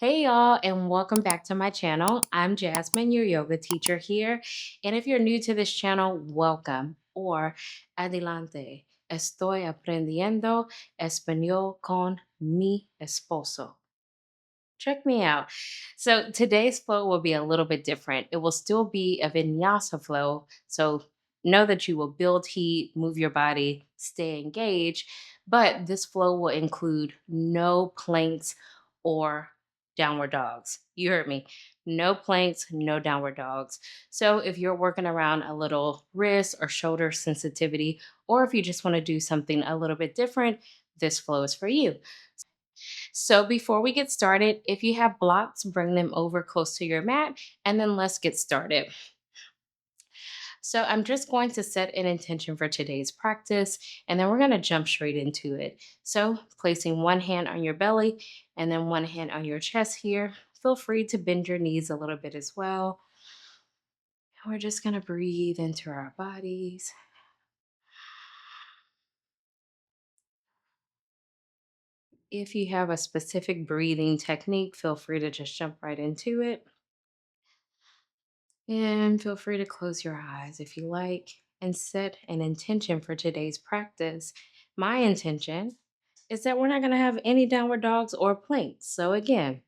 Hey y'all, and welcome back to my channel. I'm Jasmine, your yoga teacher here. And if you're new to this channel, welcome or adelante. Estoy aprendiendo español con mi esposo. Check me out. So today's flow will be a little bit different. It will still be a vinyasa flow. So know that you will build heat, move your body, stay engaged. But this flow will include no planks or downward dogs. You heard me. No planks, no downward dogs. So if you're working around a little wrist or shoulder sensitivity, or if you just want to do something a little bit different, this flow is for you. So before we get started, if you have blocks, bring them over close to your mat, and then let's get started. So I'm just going to set an intention for today's practice, and then we're going to jump straight into it. So placing one hand on your belly and then one hand on your chest here. Feel free to bend your knees a little bit as well. And we're just going to breathe into our bodies. If you have a specific breathing technique, feel free to just jump right into it. And feel free to close your eyes if you like and set an intention for today's practice. My intention is that we're not going to have any downward dogs or planks. So, again,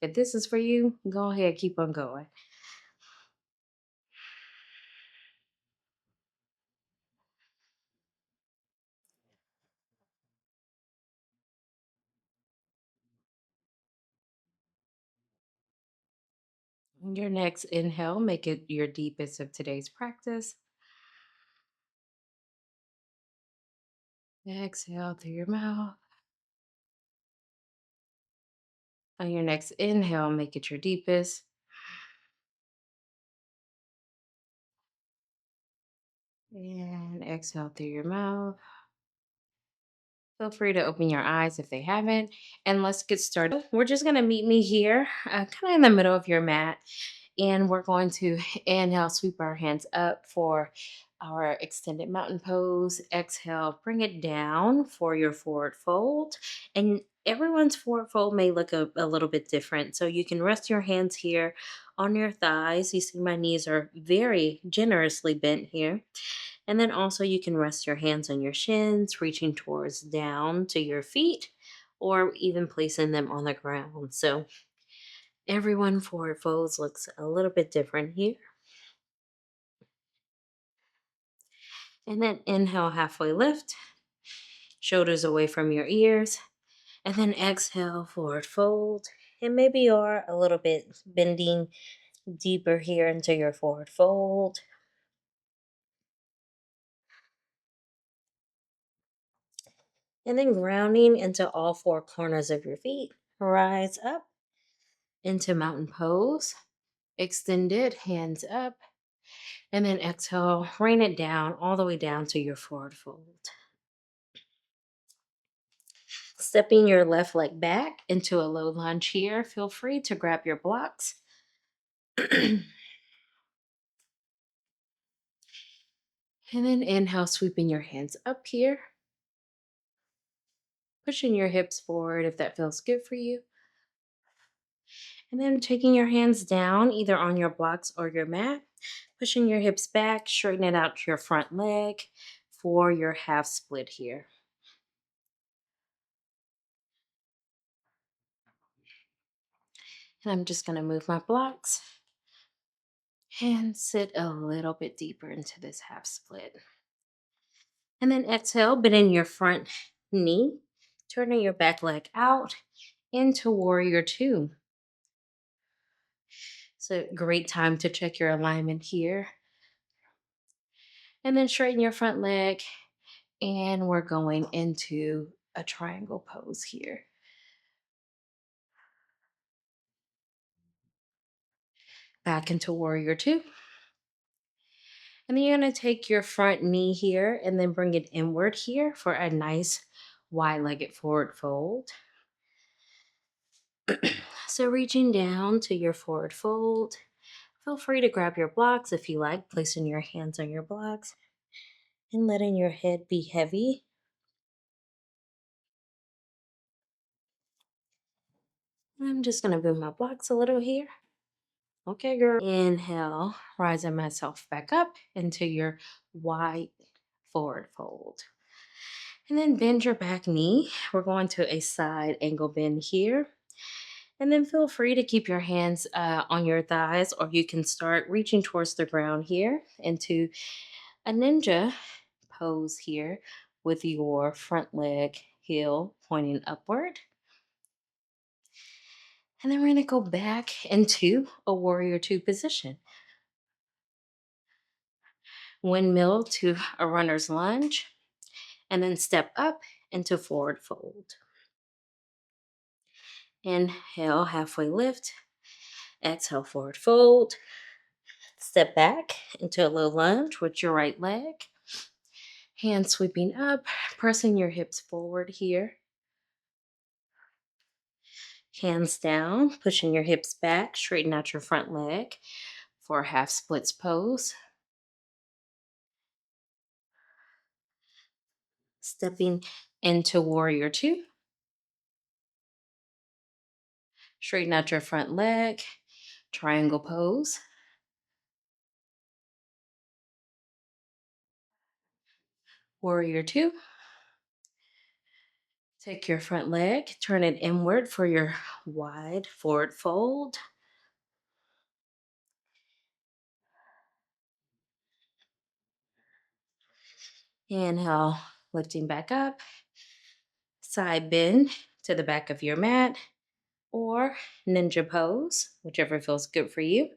if this is for you, go ahead, keep on going. Your next inhale, make it your deepest of today's practice. Exhale through your mouth. On your next inhale, make it your deepest. And exhale through your mouth. Feel free to open your eyes if they haven't. And let's get started. We're just going to meet me here, kind of in the middle of your mat. And we're going to inhale, sweep our hands up for our extended mountain pose. Exhale, bring it down for your forward fold. And everyone's forward fold may look a little bit different. So you can rest your hands here on your thighs. You see my knees are very generously bent here. And then also you can rest your hands on your shins, reaching towards down to your feet, or even placing them on the ground. So everyone forward folds looks a little bit different here. And then inhale, halfway lift, shoulders away from your ears. And then exhale, forward fold. And maybe you're a little bit bending deeper here into your forward fold. And then grounding into all four corners of your feet. Rise up into mountain pose. Extended, hands up. And then exhale, rain it down all the way down to your forward fold. Stepping your left leg back into a low lunge here. Feel free to grab your blocks. And then inhale, sweeping your hands up here. Pushing your hips forward if that feels good for you. And then taking your hands down, either on your blocks or your mat. Pushing your hips back, straighten it out to your front leg for your half split here. And I'm just going to move my blocks and sit a little bit deeper into this half split. And then exhale, bending your front knee, turning your back leg out into warrior two. It's a great time to check your alignment here. And then straighten your front leg. And we're going into a triangle pose here. Back into warrior two. And then you're going to take your front knee here and then bring it inward here for a nice wide-legged forward fold. So reaching down to your forward fold. Feel free to grab your blocks if you like, placing your hands on your blocks and letting your head be heavy. I'm just going to move my blocks a little here. Okay, girl. Inhale, rising myself back up into your wide forward fold. And then bend your back knee. We're going to a side angle bend here. And then feel free to keep your hands on your thighs, or you can start reaching towards the ground here into a ninja pose here with your front leg heel pointing upward. And then we're going to go back into a warrior two position. Windmill to a runner's lunge, and then step up into forward fold. Inhale, halfway lift. Exhale, forward fold. Step back into a low lunge with your right leg. Hands sweeping up, pressing your hips forward here. Hands down, pushing your hips back, straighten out your front leg for a half splits pose. Stepping into warrior two. Straighten out your front leg, triangle pose. Warrior two. Take your front leg, turn it inward for your wide forward fold. Inhale, lifting back up. Side bend to the back of your mat or ninja pose, whichever feels good for you.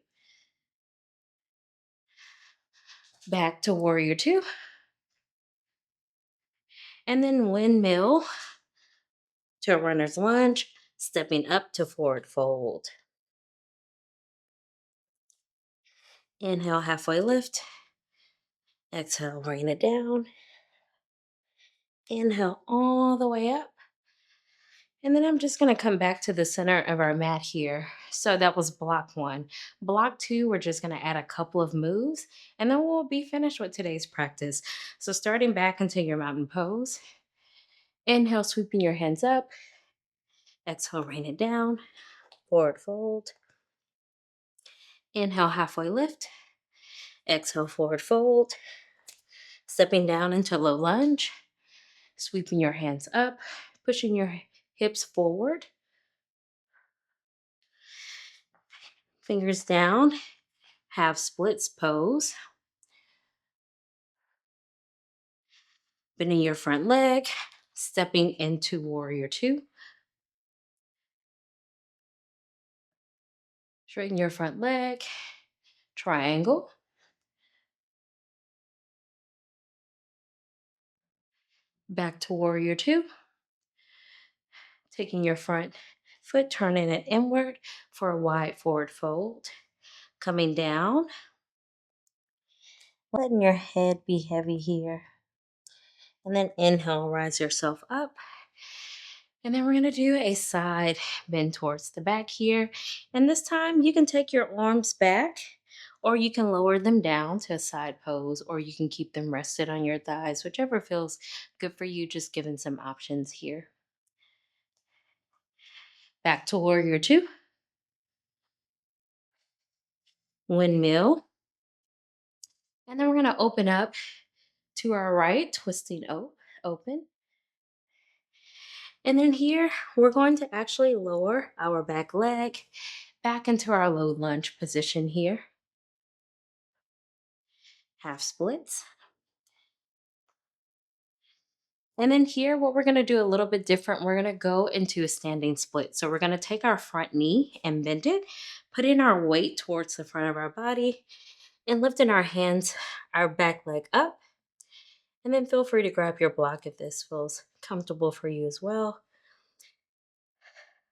Back to warrior two. And then windmill to a runner's lunge, stepping up to forward fold. Inhale, halfway lift. Exhale, rain it down. Inhale all the way up. And then I'm just going to come back to the center of our mat here. So that was block one. Block two, we're just going to add a couple of moves, and then we'll be finished with today's practice. So starting back into your mountain pose. Inhale, sweeping your hands up. Exhale, rain it down. Forward fold. Inhale, halfway lift. Exhale, forward fold. Stepping down into low lunge. Sweeping your hands up. Pushing your hips forward. Fingers down. Half splits pose. Bending your front leg. Stepping into warrior two. Straighten your front leg. Triangle. Back to warrior two. Taking your front foot, turning it inward for a wide forward fold. Coming down. Letting your head be heavy here. And then inhale, rise yourself up. And then we're going to do a side bend towards the back here. And this time you can take your arms back, or you can lower them down to a side pose, or you can keep them rested on your thighs, whichever feels good for you, just giving some options here. Back to warrior two. Windmill. And then we're going to open up to our right, twisting open. And then here, we're going to actually lower our back leg back into our low lunge position here. Half splits. And then here, what we're going to do a little bit different, we're going to go into a standing split. So we're going to take our front knee and bend it, putting our weight towards the front of our body and lifting our hands, our back leg up. And then feel free to grab your block if this feels comfortable for you as well.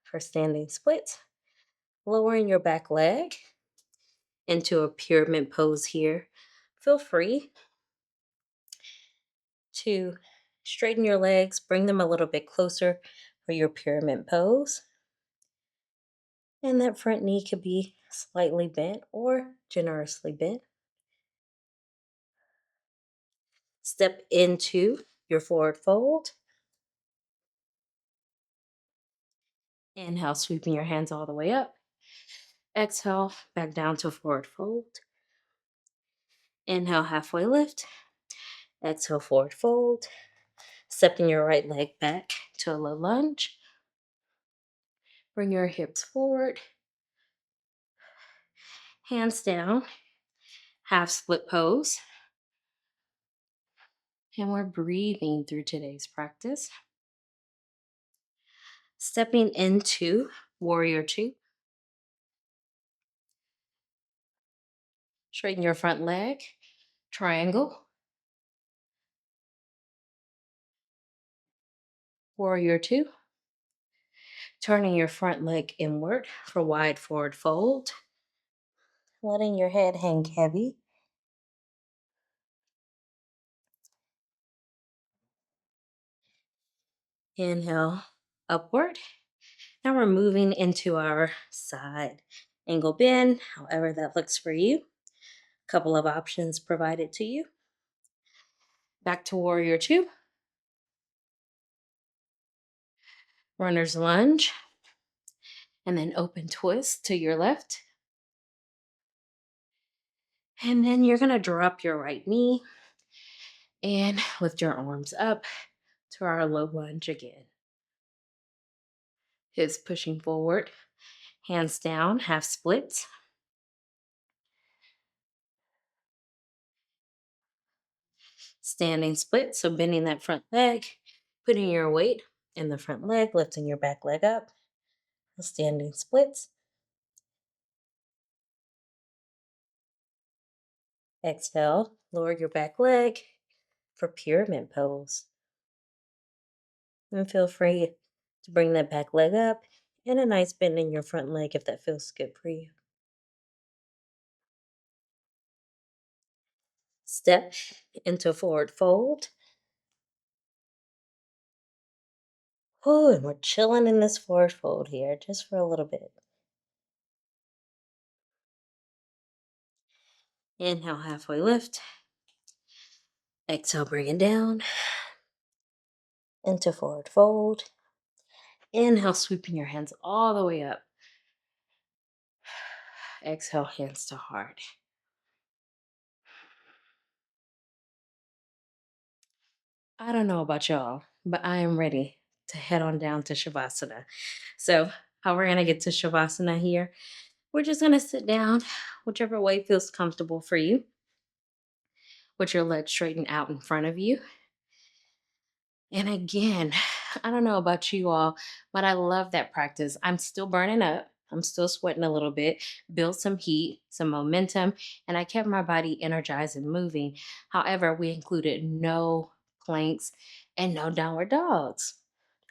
For standing splits, lowering your back leg into a pyramid pose here. Feel free to straighten your legs, bring them a little bit closer for your pyramid pose. And that front knee could be slightly bent or generously bent. Step into your forward fold. Inhale, sweeping your hands all the way up. Exhale, back down to forward fold. Inhale, halfway lift. Exhale, forward fold. Stepping your right leg back to a low lunge. Bring your hips forward. Hands down. Half split pose. And we're breathing through today's practice. Stepping into warrior two. Straighten your front leg. Triangle. Warrior two. Turning your front leg inward for wide forward fold. Letting your head hang heavy. Inhale, upward. Now we're moving into our side angle bend, however that looks for you. Couple of options provided to you. Back to warrior two. Runner's lunge. And then open twist to your left. And then you're going to drop your right knee and lift your arms up to our low lunge again. Hips pushing forward, hands down, half splits. Standing split, so bending that front leg, putting your weight in the front leg, lifting your back leg up. Standing splits. Exhale, lower your back leg for pyramid pose. And feel free to bring that back leg up and a nice bend in your front leg if that feels good for you. Step into forward fold. Oh, and we're chilling in this forward fold here just for a little bit. Inhale, halfway lift. Exhale, bring it down into forward fold. Inhale, sweeping your hands all the way up. Exhale, hands to heart. I don't know about y'all, but I am ready to head on down to Shavasana. So, how we're going to get to Shavasana here, we're just going to sit down, whichever way feels comfortable for you, with your legs straightened out in front of you. And again, I don't know about you all, but I love that practice. I'm still burning up. I'm still sweating a little bit, build some heat, some momentum, and I kept my body energized and moving. However, we included no planks and no downward dogs.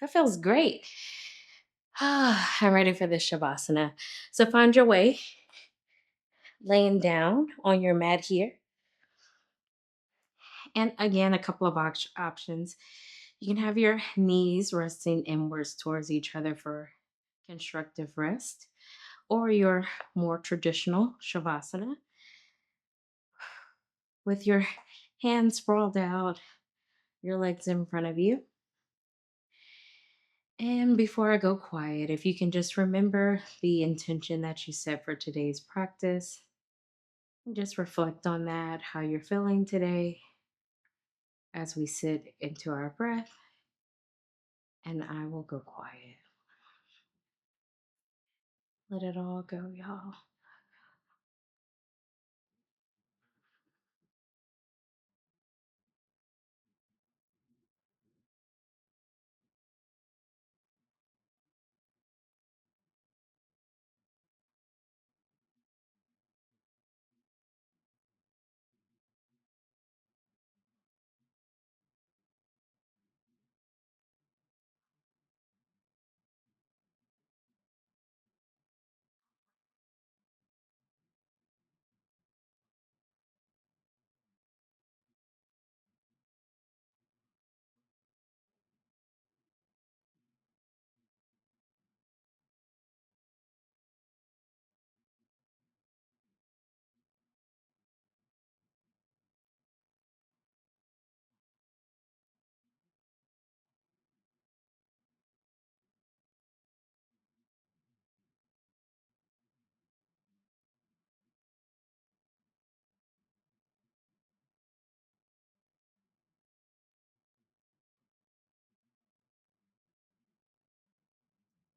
That feels great. I'm ready for this Shavasana. So find your way, laying down on your mat here. And again, a couple of options. You can have your knees resting inwards towards each other for constructive rest, or your more traditional Shavasana with your hands sprawled out, your legs in front of you. And before I go quiet, if you can just remember the intention that you set for today's practice, and just reflect on that, how you're feeling today as we sit into our breath, and I will go quiet. Let it all go, y'all.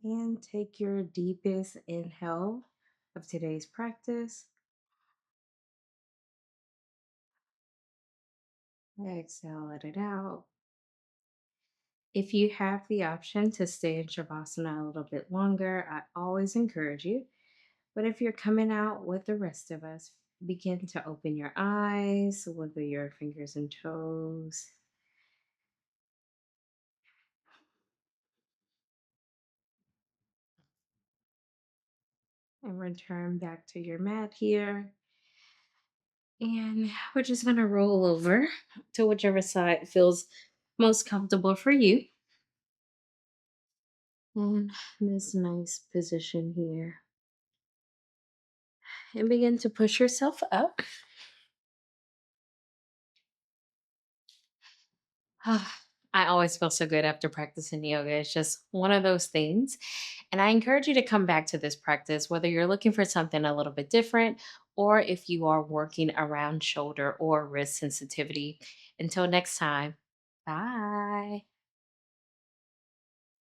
And take your deepest inhale of today's practice. Exhale, let it out. If you have the option to stay in Shavasana a little bit longer, I always encourage you. But if you're coming out with the rest of us, begin to open your eyes, wiggle your fingers and toes, and return back to your mat here. And we're just going to roll over to whichever side feels most comfortable for you. And this nice position here. And begin to push yourself up. I always feel so good after practicing yoga. It's just one of those things. And I encourage you to come back to this practice, whether you're looking for something a little bit different or if you are working around shoulder or wrist sensitivity. Until next time, bye.